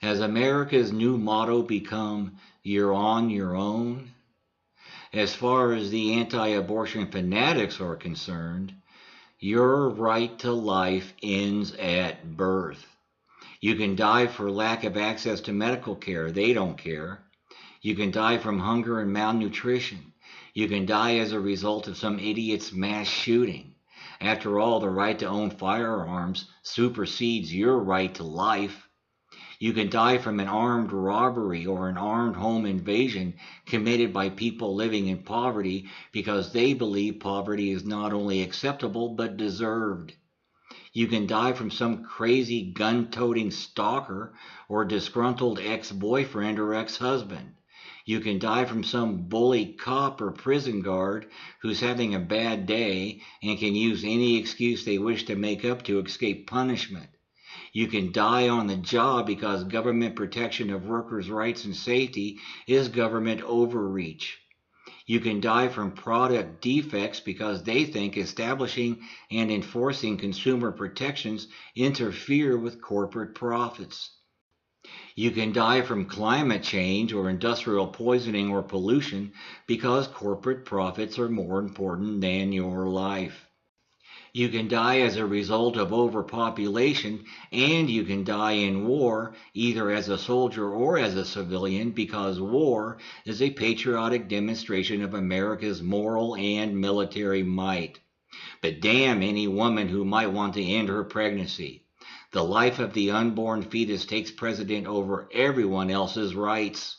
Has America's new motto become "You're on your own"? As far as the anti-abortion fanatics are concerned, your right to life ends at birth. You can die for lack of access to medical care. They don't care. You can die from hunger and malnutrition. You can die as a result of some idiot's mass shooting. After all, the right to own firearms supersedes your right to life. You can die from an armed robbery or an armed home invasion committed by people living in poverty because they believe poverty is not only acceptable but deserved. You can die from some crazy gun-toting stalker or disgruntled ex-boyfriend or ex-husband. You can die from some bully cop or prison guard who's having a bad day and can use any excuse they wish to make up to escape punishment. You can die on the job because government protection of workers' rights and safety is government overreach. You can die from product defects because they think establishing and enforcing consumer protections interfere with corporate profits. You can die from climate change or industrial poisoning or pollution because corporate profits are more important than your life. You can die as a result of overpopulation, and you can die in war, either as a soldier or as a civilian, because war is a patriotic demonstration of America's moral and military might. But damn any woman who might want to end her pregnancy. The life of the unborn fetus takes precedent over everyone else's rights.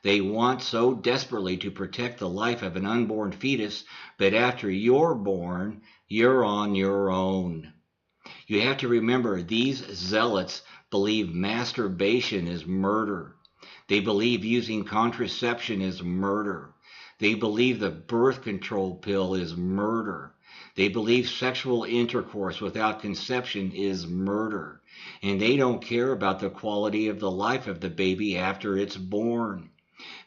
They want so desperately to protect the life of an unborn fetus, but after you're born, you're on your own. You have to remember these zealots believe masturbation is murder. They believe using contraception is murder. They believe the birth control pill is murder. They believe sexual intercourse without conception is murder. And they don't care about the quality of the life of the baby after it's born.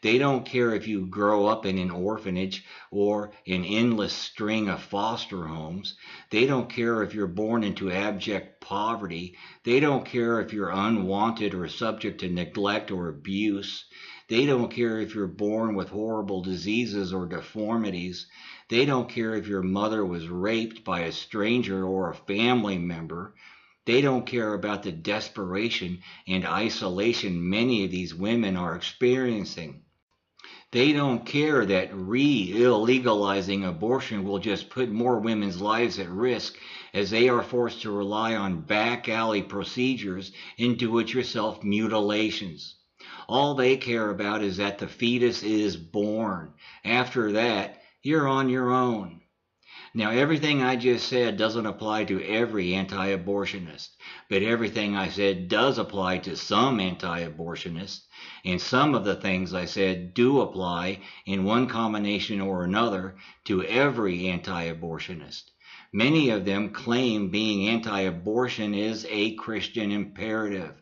They don't care if you grow up in an orphanage or an endless string of foster homes. They don't care if you're born into abject poverty. They don't care if you're unwanted or subject to neglect or abuse. They don't care if you're born with horrible diseases or deformities. They don't care if your mother was raped by a stranger or a family member. They don't care about the desperation and isolation many of these women are experiencing. They don't care that illegalizing abortion will just put more women's lives at risk as they are forced to rely on back alley procedures and do-it-yourself mutilations. All they care about is that the fetus is born. After that, you're on your own. Now, everything I just said doesn't apply to every anti-abortionist, but everything I said does apply to some anti-abortionists, and some of the things I said do apply in one combination or another to every anti-abortionist. Many of them claim being anti-abortion is a Christian imperative,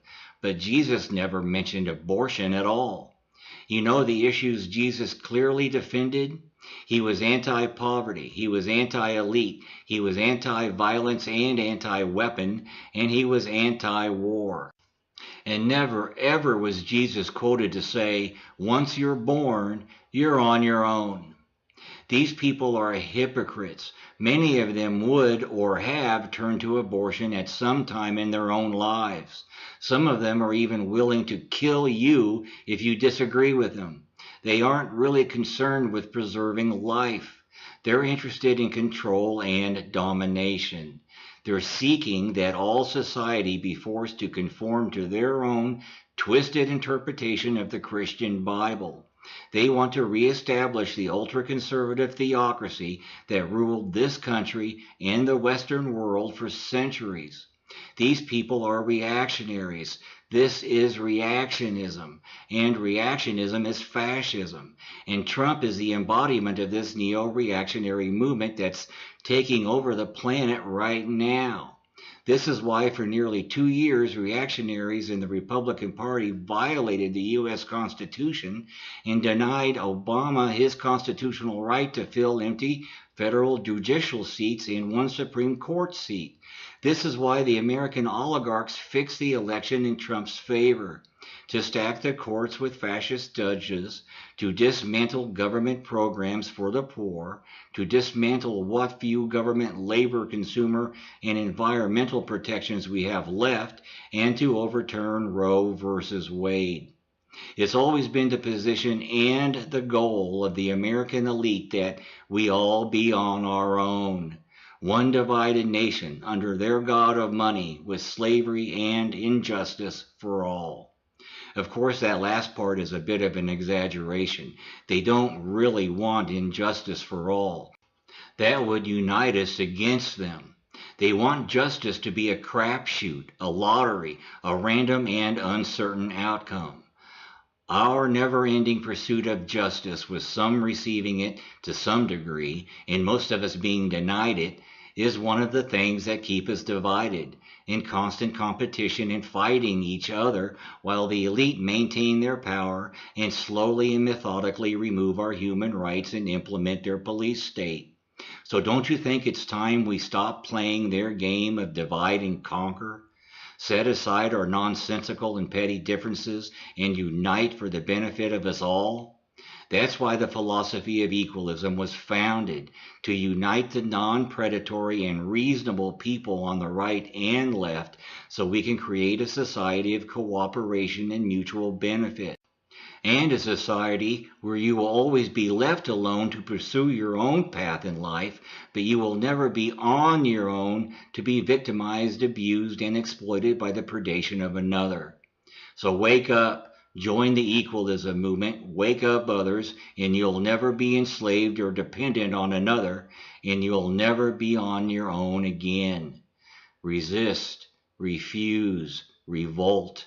but Jesus never mentioned abortion at all. You know the issues Jesus clearly defended? He was anti-poverty, he was anti-elite, he was anti-violence and anti-weapon, and he was anti-war. And never ever was Jesus quoted to say, once you're born, you're on your own. These people are hypocrites. Many of them would or have turned to abortion at some time in their own lives. Some of them are even willing to kill you if you disagree with them. They aren't really concerned with preserving life. They're interested in control and domination. They're seeking that all society be forced to conform to their own twisted interpretation of the Christian Bible. They want to reestablish the ultra-conservative theocracy that ruled this country and the Western world for centuries. These people are reactionaries. This is reactionism, and reactionism is fascism. And Trump is the embodiment of this neo-reactionary movement that's taking over the planet right now. This is why for nearly 2 years, reactionaries in the Republican Party violated the U.S. Constitution and denied Obama his constitutional right to fill empty federal judicial seats and 1 Supreme Court seat. This is why the American oligarchs fixed the election in Trump's favor, to stack the courts with fascist judges, to dismantle government programs for the poor, to dismantle what few government, labor, consumer, and environmental protections we have left, and to overturn Roe versus Wade. It's always been the position and the goal of the American elite that we all be on our own. One divided nation under their god of money with slavery and injustice for all. Of course, that last part is a bit of an exaggeration. They don't really want injustice for all. That would unite us against them. They want justice to be a crapshoot, a lottery, a random and uncertain outcome. Our never-ending pursuit of justice, with some receiving it to some degree, and most of us being denied it, is one of the things that keep us divided, in constant competition and fighting each other, while the elite maintain their power and slowly and methodically remove our human rights and implement their police state. So don't you think it's time we stop playing their game of divide and conquer? Set aside our nonsensical and petty differences and unite for the benefit of us all? That's why the philosophy of equalism was founded, to unite the non-predatory and reasonable people on the right and left so we can create a society of cooperation and mutual benefit. And a society where you will always be left alone to pursue your own path in life, but you will never be on your own to be victimized, abused, and exploited by the predation of another. So wake up, join the equalism movement, wake up others, and you'll never be enslaved or dependent on another, and you'll never be on your own again. Resist, refuse, revolt,